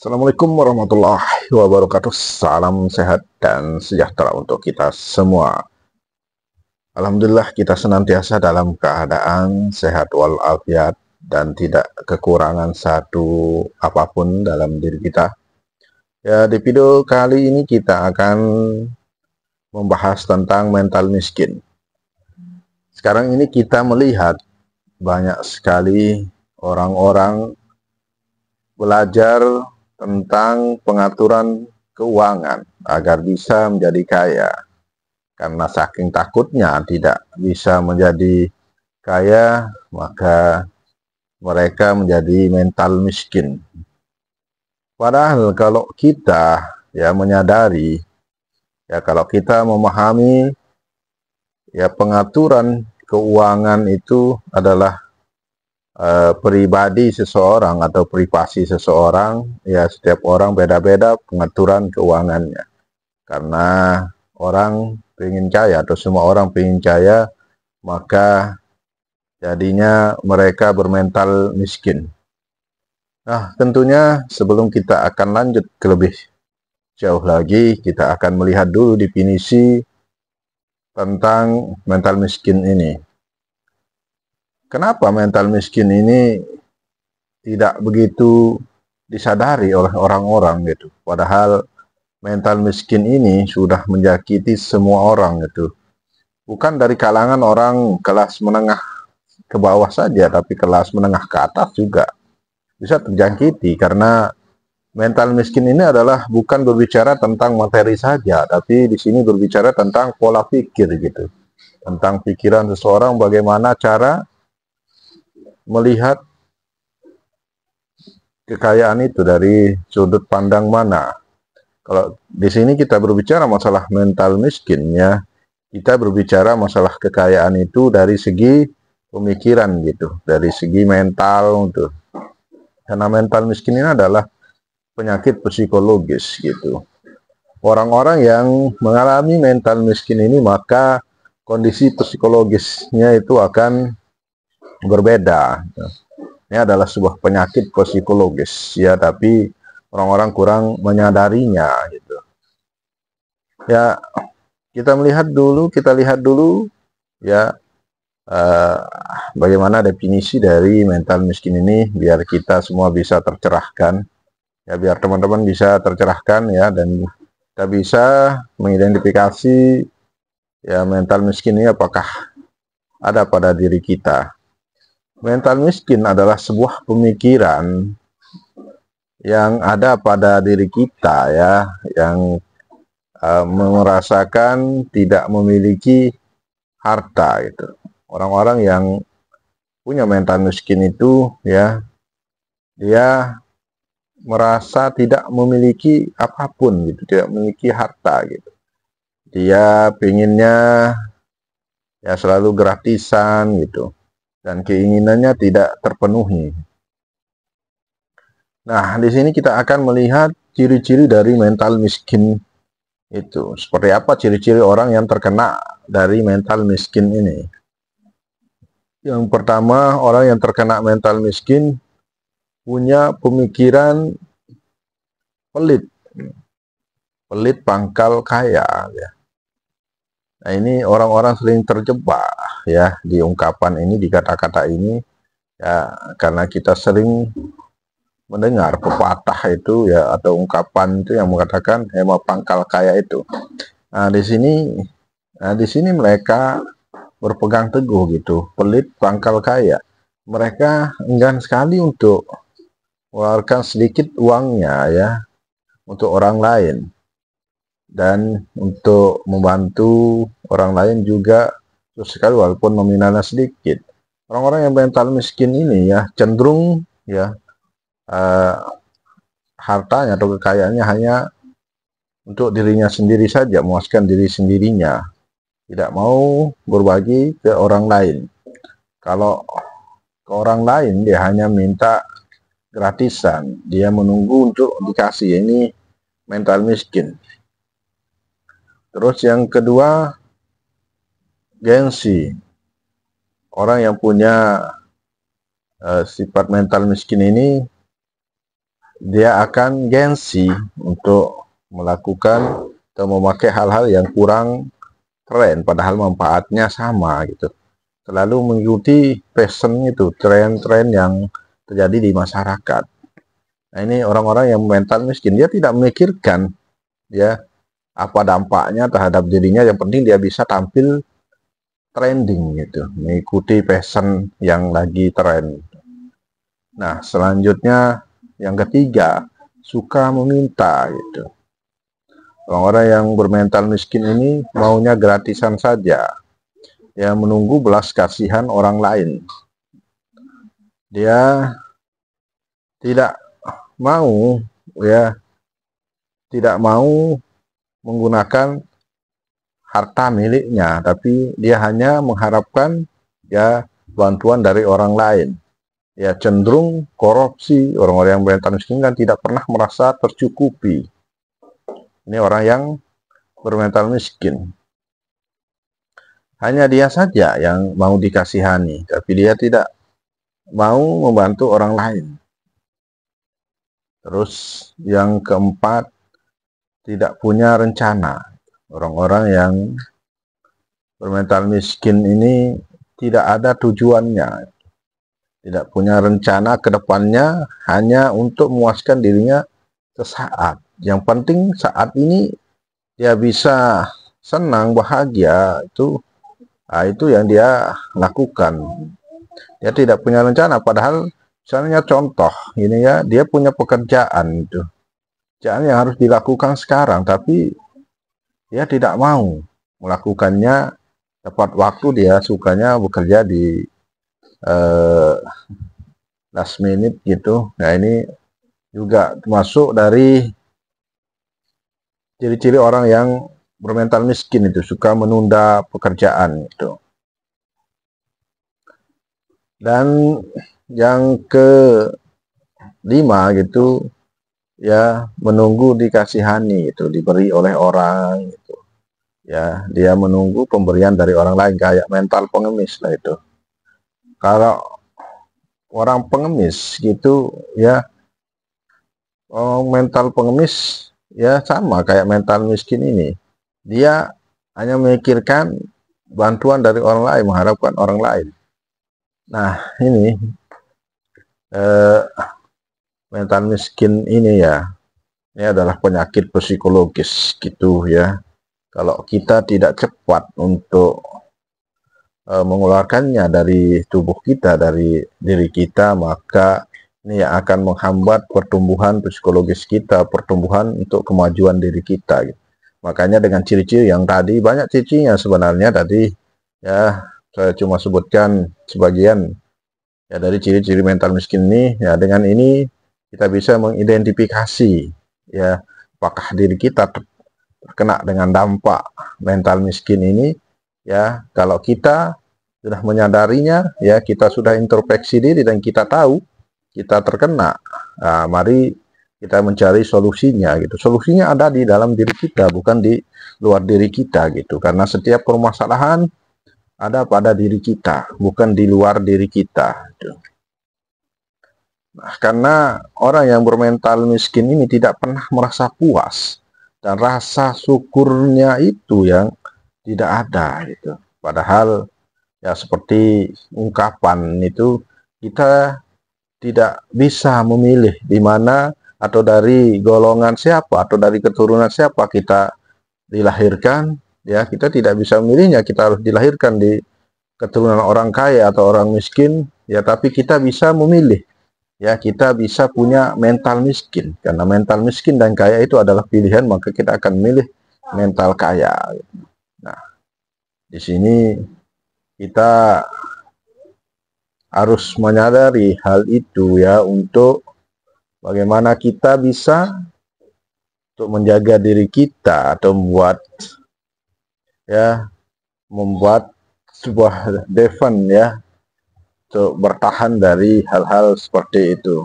Assalamualaikum warahmatullahi wabarakatuh. Salam sehat dan sejahtera untuk kita semua. Alhamdulillah kita senantiasa dalam keadaan sehat walafiat dan tidak kekurangan satu apapun dalam diri kita. Ya, di video kali ini kita akan membahas tentang mental miskin. Sekarang ini kita melihat banyak sekali orang-orang belajar tentang pengaturan keuangan agar bisa menjadi kaya. Karena saking takutnya tidak bisa menjadi kaya, maka mereka menjadi mental miskin. Padahal kalau kita menyadari, kalau kita memahami pengaturan keuangan itu adalah pribadi seseorang atau privasi seseorang, setiap orang beda-beda pengaturan keuangannya. Karena orang pengen kaya atau semua orang pengen kaya, maka jadinya mereka bermental miskin. Nah, tentunya sebelum kita akan lanjut ke lebih jauh lagi, kita akan melihat dulu definisi tentang mental miskin ini. Kenapa mental miskin ini tidak begitu disadari oleh orang-orang gitu. Padahal mental miskin ini sudah menjangkiti semua orang gitu. Bukan dari kalangan orang kelas menengah ke bawah saja, tapi kelas menengah ke atas juga bisa terjangkiti, karena mental miskin ini adalah bukan berbicara tentang materi saja, tapi di sini berbicara tentang pola pikir gitu. Tentang pikiran seseorang, bagaimana cara melihat kekayaan itu dari sudut pandang mana. Kalau di sini kita berbicara masalah mental miskin, kita berbicara masalah kekayaan itu dari segi pemikiran gitu, dari segi mental gitu. Karena mental miskin ini adalah penyakit psikologis gitu. Orang-orang yang mengalami mental miskin ini, maka kondisi psikologisnya itu akan berbeda. Ini adalah sebuah penyakit psikologis, tapi orang-orang kurang menyadarinya gitu. Kita lihat dulu bagaimana definisi dari mental miskin ini, biar kita semua bisa tercerahkan, biar teman-teman bisa tercerahkan dan kita bisa mengidentifikasi mental miskin ini apakah ada pada diri kita. Mental miskin adalah sebuah pemikiran yang ada pada diri kita yang merasakan tidak memiliki harta gitu. Orang-orang yang punya mental miskin itu dia merasa tidak memiliki apapun gitu, tidak memiliki harta gitu. Dia pinginnya selalu gratisan gitu, dan keinginannya tidak terpenuhi. Nah, di sini kita akan melihat ciri-ciri dari mental miskin itu. Seperti apa ciri-ciri orang yang terkena dari mental miskin ini? Yang pertama, orang yang terkena mental miskin punya pemikiran pelit. Pelit pangkal kaya. Nah, ini orang-orang sering terjebak di ungkapan ini, di kata-kata ini, karena kita sering mendengar pepatah itu atau ungkapan itu yang mengatakan hemat pangkal kaya itu. Nah, di sini mereka berpegang teguh gitu, pelit pangkal kaya. Mereka enggan sekali untuk mengeluarkan sedikit uangnya untuk orang lain, dan untuk membantu orang lain juga sekali walaupun nominalnya sedikit. Orang-orang yang mental miskin ini cenderung hartanya atau kekayaannya hanya untuk dirinya sendiri saja, memuaskan diri sendirinya, tidak mau berbagi ke orang lain. Kalau ke orang lain dia hanya minta gratisan, dia menunggu untuk dikasih. Ini mental miskin. Terus yang kedua, gengsi. Orang yang punya sifat mental miskin ini dia akan gengsi untuk melakukan atau memakai hal-hal yang kurang keren, padahal manfaatnya sama gitu. Selalu mengikuti fashion itu, tren-tren yang terjadi di masyarakat. Nah, ini orang-orang yang mental miskin, dia tidak memikirkan ya apa dampaknya terhadap dirinya, yang penting dia bisa tampil trending gitu, mengikuti fashion yang lagi tren. Nah, selanjutnya yang ketiga, suka meminta gitu. Orang-orang yang bermental miskin ini maunya gratisan saja. Dia menunggu belas kasihan orang lain. Dia tidak mau tidak mau menggunakan harta miliknya, tapi dia hanya mengharapkan bantuan dari orang lain. Ya, cenderung korupsi. Orang-orang yang bermental miskin kan tidak pernah merasa tercukupi. Ini orang yang bermental miskin. Hanya dia saja yang mau dikasihani, tapi dia tidak mau membantu orang lain. Terus yang keempat, tidak punya rencana. Orang-orang yang bermental miskin ini tidak ada tujuannya, tidak punya rencana ke depannya, hanya untuk memuaskan dirinya sesaat. Yang penting saat ini dia bisa senang, bahagia, itu yang dia lakukan. Dia tidak punya rencana, padahal misalnya contoh ini ya, dia punya pekerjaan itu, pekerjaan yang harus dilakukan sekarang, tapi dia tidak mau melakukannya tepat waktu. Dia sukanya bekerja di last minute gitu. Nah, ini juga termasuk dari ciri-ciri orang yang bermental miskin itu, suka menunda pekerjaan itu. Dan yang kelima gitu ya, menunggu dikasihani itu, diberi oleh orang gitu. Ya, dia menunggu pemberian dari orang lain, kayak mental pengemis lah itu. Kalau orang pengemis gitu ya, mental pengemis ya sama kayak mental miskin ini. Dia hanya memikirkan bantuan dari orang lain, mengharapkan orang lain. Nah, ini mental miskin ini ya, ini adalah penyakit psikologis gitu ya. Kalau kita tidak cepat untuk mengeluarkannya dari tubuh kita, dari diri kita, maka ini yang akan menghambat pertumbuhan psikologis kita, pertumbuhan untuk kemajuan diri kita gitu. Makanya dengan ciri-ciri yang tadi, banyak cirinya sebenarnya tadi ya, saya cuma sebutkan sebagian ya dari ciri-ciri mental miskin ini. Ya, dengan ini kita bisa mengidentifikasi ya, apakah diri kita terkena dengan dampak mental miskin ini. Ya, kalau kita sudah menyadarinya, ya kita sudah introspeksi diri dan kita tahu kita terkena, nah, mari kita mencari solusinya gitu. Solusinya ada di dalam diri kita, bukan di luar diri kita gitu. Karena setiap permasalahan ada pada diri kita, bukan di luar diri kita gitu. Nah, karena orang yang bermental miskin ini tidak pernah merasa puas, dan rasa syukurnya itu yang tidak ada gitu. Padahal ya seperti ungkapan itu, kita tidak bisa memilih di mana atau dari golongan siapa atau dari keturunan siapa kita dilahirkan. Ya, kita tidak bisa memilihnya, kita harus dilahirkan di keturunan orang kaya atau orang miskin ya, tapi kita bisa memilih. Ya, kita bisa punya mental miskin, karena mental miskin dan kaya itu adalah pilihan, maka kita akan memilih mental kaya. Nah, di sini kita harus menyadari hal itu ya, untuk bagaimana kita bisa untuk menjaga diri kita atau membuat sebuah defense ya, untuk bertahan dari hal-hal seperti itu.